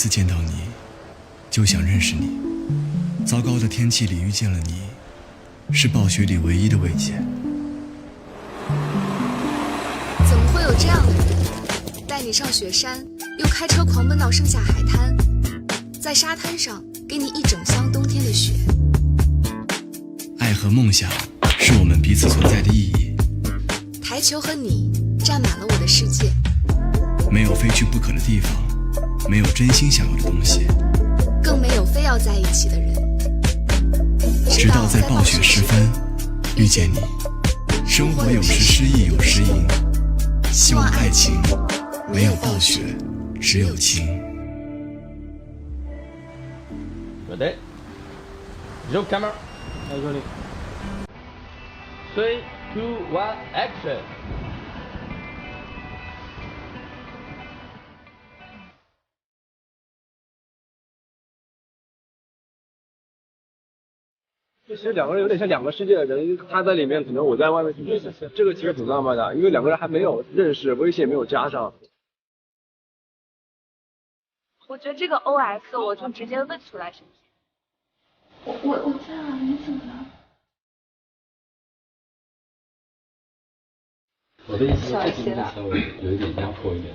次见到你，就想认识你。糟糕的天气里遇见了你，是暴雪里唯一的慰藉。怎么会有这样的人，带你上雪山，又开车狂奔到盛夏海滩，在沙滩上给你一整箱冬天的雪。爱和梦想是我们彼此存在的意义。台球和你占满了我的世界。没有非去不可的地方，没有真心想要的东西，更没有非要在一起的人。直到在暴雪时分遇见你。生活有时失意有时赢，希望爱情没有暴雪，只有情。Ready? Joe camera. 3, 2, 1, action. 其实两个人有点像两个世界的人，他在里面，可能我在外面。这个其实挺浪漫的，因为两个人还没有认识，微信也没有加上。我觉得这个 OX 我就直接问出来行不行？我在啊，你怎么了？我的意思是，这几年稍微有一点压迫一点。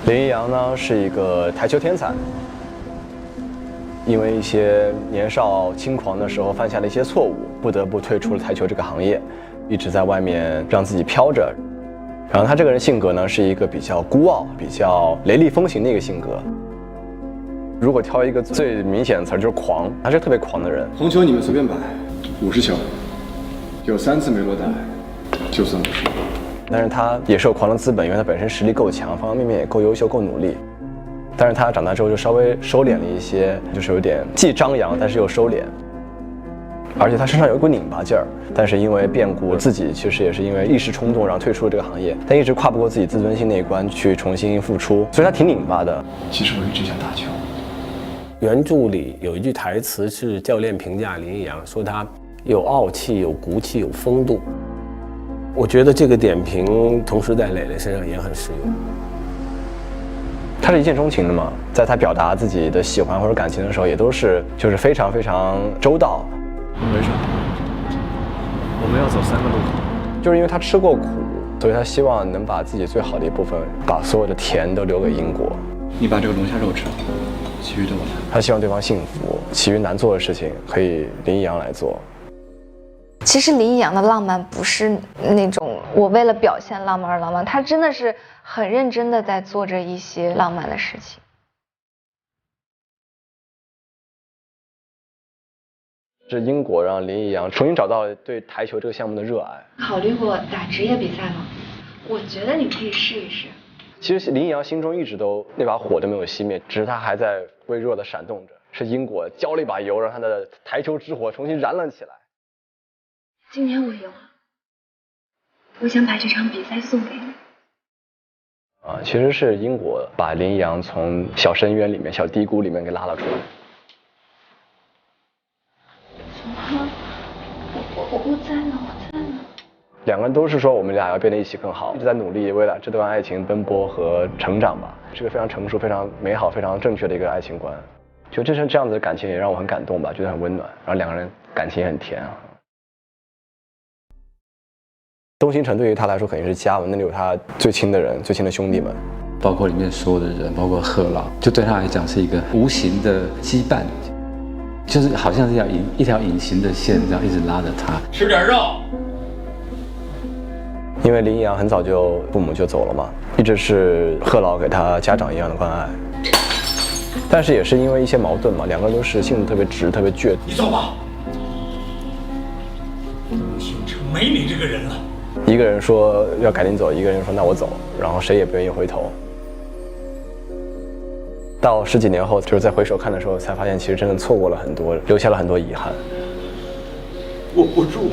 林一阳呢是一个台球天才，因为一些年少轻狂的时候犯下了一些错误，不得不退出了台球这个行业，一直在外面让自己飘着。然后他这个人性格呢是一个比较孤傲、比较雷厉风行的一个性格。如果挑一个最明显的词儿就是狂，他是个特别狂的人。红球你们随便摆，50球，有3次没落袋，就算50。但是他也是有狂的资本，因为他本身实力够强，方方面面也够优秀、够努力。但是他长大之后就稍微收敛了一些，就是有点既张扬但是又收敛。而且他身上有一股拧巴劲儿，但是因为变故，自己其实也是因为一时冲动，然后退出了这个行业，但一直跨不过自己自尊心那一关去重新复出，所以他挺拧巴的。其实我一直想打球。原著里有一句台词是教练评价林一阳，说他有傲气、有骨气、有风度。我觉得这个点评同时在磊磊身上也很适用。他是一见钟情的嘛，在他表达自己的喜欢或者感情的时候，也都是就是非常非常周到。为什么？我们要走3个路口。就是因为他吃过苦，所以他希望能把自己最好的一部分，把所有的甜都留给英国。你把这个龙虾肉吃了，其余的我来。他希望对方幸福，其余难做的事情可以林一阳来做。其实林一阳的浪漫不是那种我为了表现浪漫而浪漫，他真的是很认真的在做着一些浪漫的事情。是英国让林一阳重新找到对台球这个项目的热爱。考虑过打职业比赛吗？我觉得你可以试一试。其实林一阳心中一直都那把火都没有熄灭，只是他还在微弱的闪动着。是英国浇了一把油，让他的台球之火重新燃了起来。今年我赢了，我想把这场比赛送给你。其实是英国把林一阳从小深渊里面、小低谷里面给拉了出来。小花，我在呢，我在呢。两个人都是说我们俩要变得一起更好，一直在努力为了这段爱情奔波和成长吧。是个非常成熟、非常美好、非常正确的一个爱情观。就这样子的感情也让我很感动吧，觉得很温暖，然后两个人感情也很甜啊。东星城对于他来说肯定是家嘛，那里有他最亲的人、最亲的兄弟们，包括里面所有的人，包括贺老，就对他来讲是一个无形的羁绊。就是好像是一条隐形的线，这样一直拉着他。吃点肉。因为林一阳很早就父母就走了嘛，一直是贺老给他家长一样的关爱。但是也是因为一些矛盾嘛，两个人都是性子特别直、特别倔。你走吧，京城没你这个人了。一个人说要赶紧走，一个人说那我走，然后谁也不愿意回头。到10几年后，就是在回首看的时候，才发现其实真的错过了很多，留下了很多遗憾。握不住。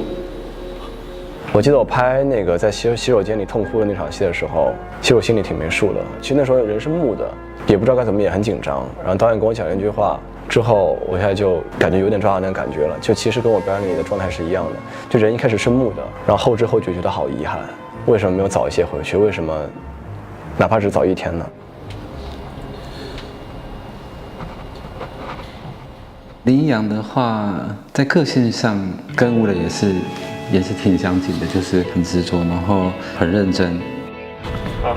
我记得我拍那个在洗手间里痛哭的那场戏的时候，其实我心里挺没数的。其实那时候人是木的，也不知道该怎么演，很紧张。然后导演跟我讲了一句话之后，我现在就感觉有点抓到那个感觉了。就其实跟我表演里的状态是一样的，就人一开始是木的，然后后知后觉觉得好遗憾，为什么没有早一些回去？为什么哪怕只早1天呢？林一阳的话，在个性上跟吴磊也是挺相近的，就是很执着，然后很认真。好，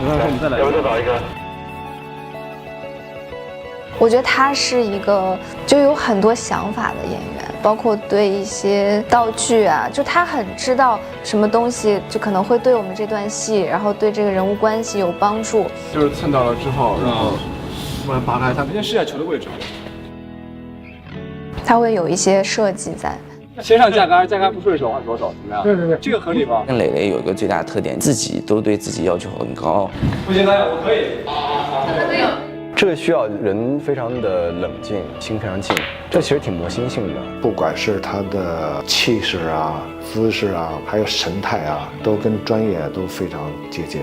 你再来，要不再找一个？我觉得他是一个就有很多想法的演员，包括对一些道具啊，就他很知道什么东西就可能会对我们这段戏，然后对这个人物关系有帮助。就是蹭到了之后，然后突然扒开他，先试一下球的位置。他会有一些设计在。先上架杆，架杆不顺手换左手，怎么样？对，这个合理吧？跟磊磊有一个最大的特点，自己都对自己要求很高。不行，导演，我可以。这个需要人非常的冷静，心非常静，这其实挺磨心性的。不管是他的气势啊、姿势啊，还有神态啊，都跟专业都非常接近。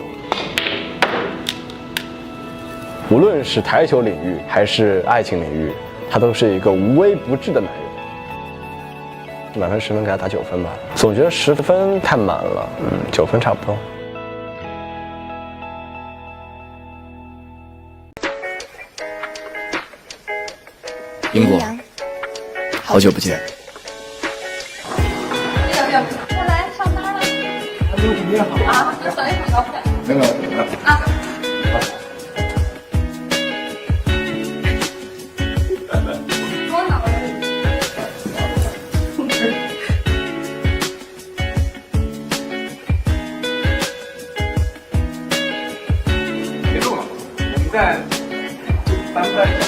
无论是台球领域还是爱情领域，他都是一个无微不至的男人。满分10分，给他打9分吧。总觉得10分太满了，9分差不多。英国，好久不见。我来上班了。啊，没有。啊。别动了，我们再翻拍一下。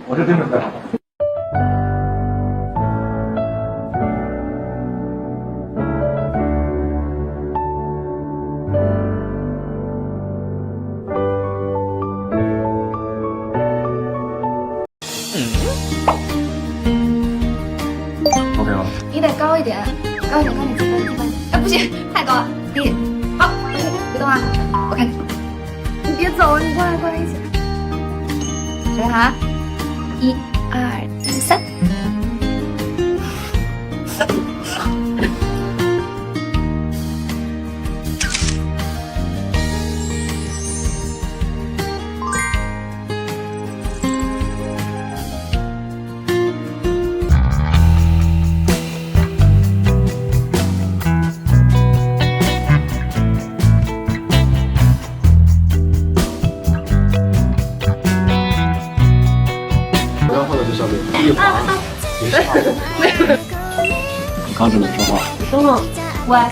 我是真的在。OK 了。你得高一点，高一点，高一点，高一点，高一点。哎，不行，太高了，低一点。好，OK，别动啊，我看你。你别走，你过来，过来一起。准备好，1、2、3。你刚准备说话。等等，乖。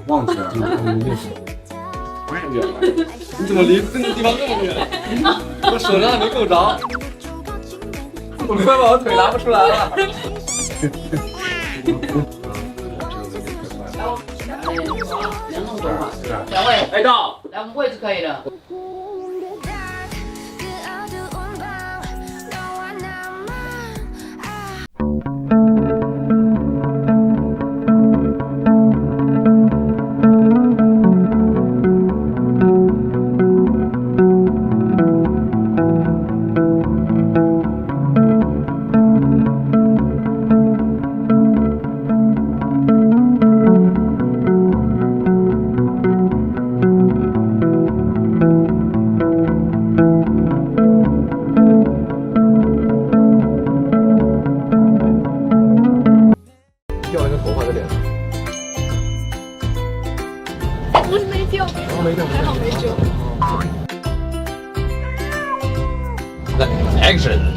忘记了，我也远了。你怎么离那个地方那么远？我手上还没够着。我快把我腿拿不出来了。两位，来到，来，我们位置可以了。Action。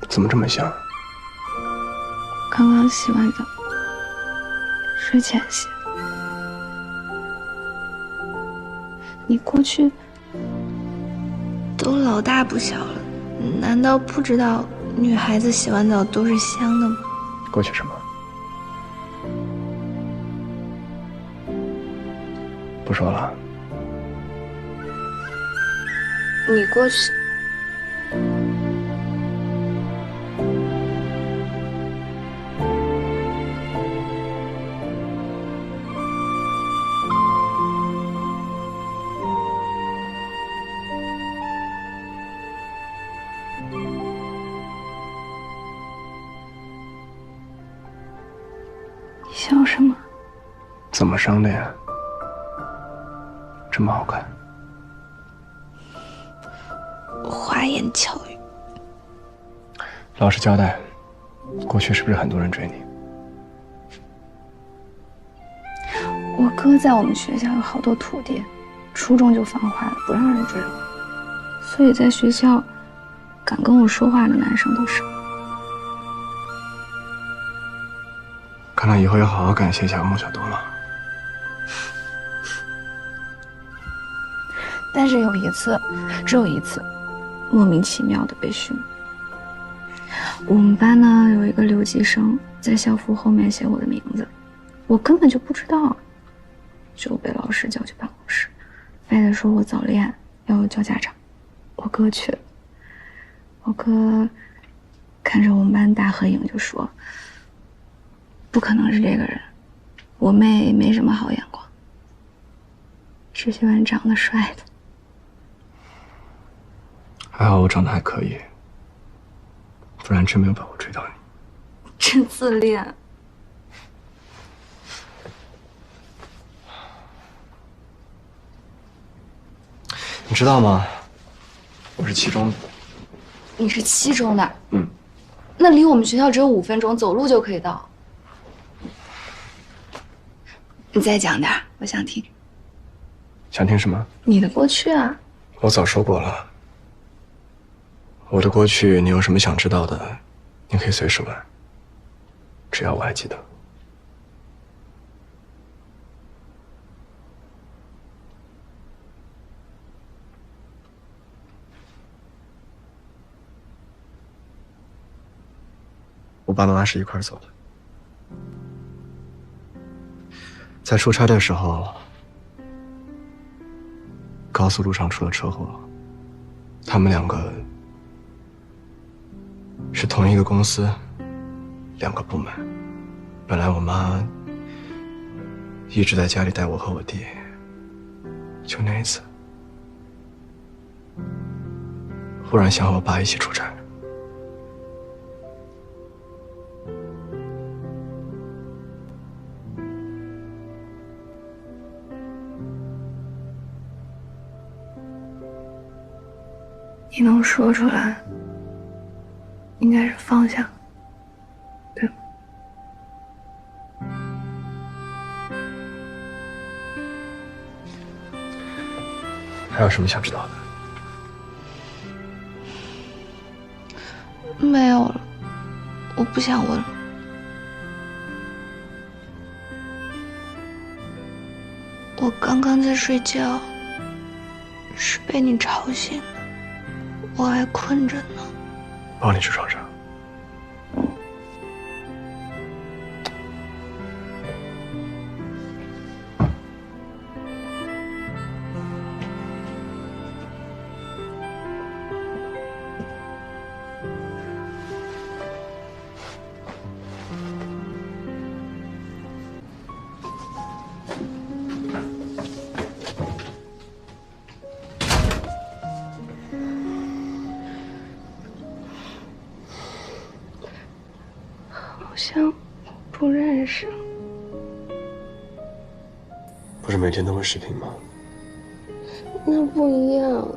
怎么这么像？刚刚洗完澡，睡前洗。你过去都老大不小了，难道不知道女孩子洗完澡都是香的吗？过去什么？不说了。你过去。笑什么？怎么伤的呀？这么好看？花言巧语。老实交代，过去是不是很多人追你？我哥在我们学校有好多徒弟，初中就放坏了，不让人追我，所以在学校敢跟我说话的男生都少。看来以后要好好感谢一下孟小多了。但是有一次，只有一次，莫名其妙的被训。我们班呢有一个留级生在校服后面写我的名字，我根本就不知道，就被老师叫去办公室，非得说我早恋要叫家长。我哥去了，我哥看着我们班大合影就说，不可能是这个人，我妹没什么好眼光，只喜欢长得帅的。还好我长得还可以，不然真没有把握追到你。真自恋。你知道吗？我是七中的。你是七中的？嗯。那离我们学校只有5分钟，走路就可以到。你再讲点，我想听。想听什么？你的过去啊。我早说过了。我的过去，你有什么想知道的，你可以随时问，只要我还记得。我爸妈妈是一块儿走的，在出差的时候，高速路上出了车祸，他们两个是同一个公司，2个部门。本来我妈一直在家里带我和我弟，就那一次，忽然想和我爸一起出差。你能说出来，应该是放下，对吗？还有什么想知道的？没有了，我不想问了。我刚刚在睡觉，是被你吵醒的，我还困着呢。抱你去床上。像不认识。不是每天都会视频吗？那不一样，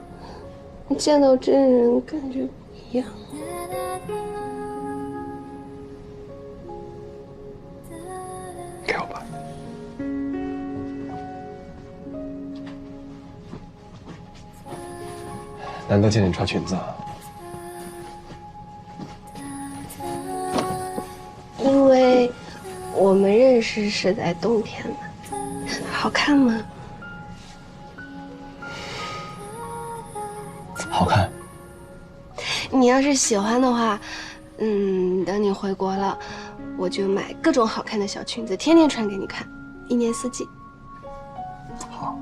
你见到真人感觉不一样。给我吧。难得见你穿裙子啊。因为我们认识是在冬天嘛，好看吗？好看。你要是喜欢的话，等你回国了，我就买各种好看的小裙子，天天穿给你看，一年四季。好。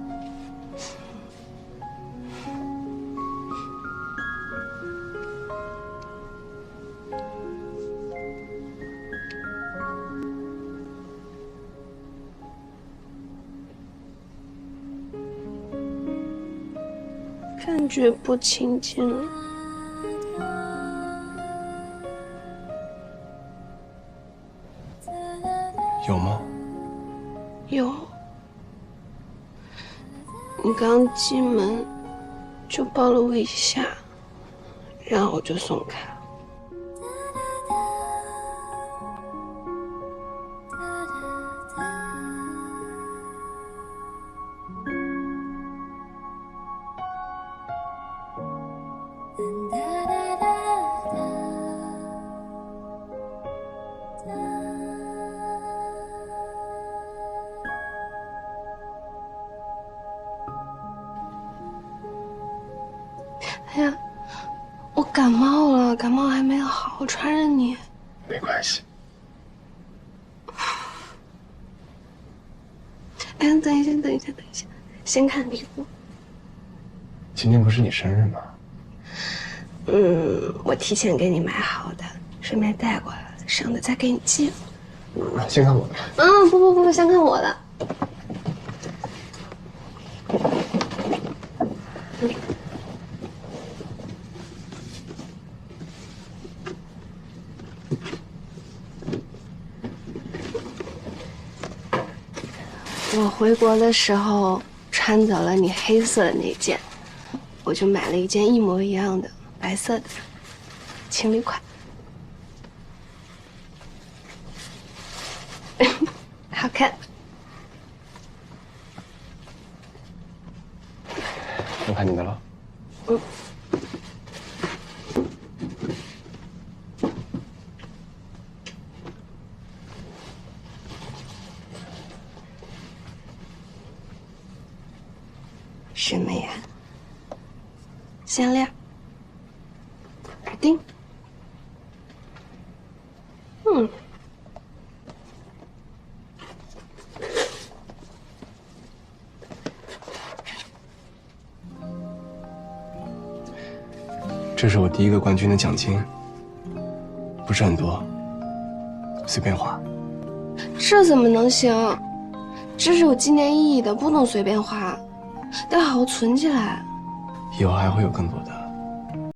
感觉不亲近了。有吗？有。你刚进门就抱了我一下，然后我就松开了。哎呀，我感冒了，感冒还没好，我传染你。没关系。哎，等一下，先看礼物。今天不是你生日吗？我提前给你买好的，顺便带过来了，省得再给你寄了。先看我的。不，先看我的。我回国的时候穿走了你黑色的那件，我就买了一件一模一样的白色的情侣款，好看。我看你的了。什么呀？项链、耳钉。这是我第一个冠军的奖金，不是很多，随便花。这怎么能行？这是有纪念意义的，不能随便花，得好好存起来。以后还会有更多的。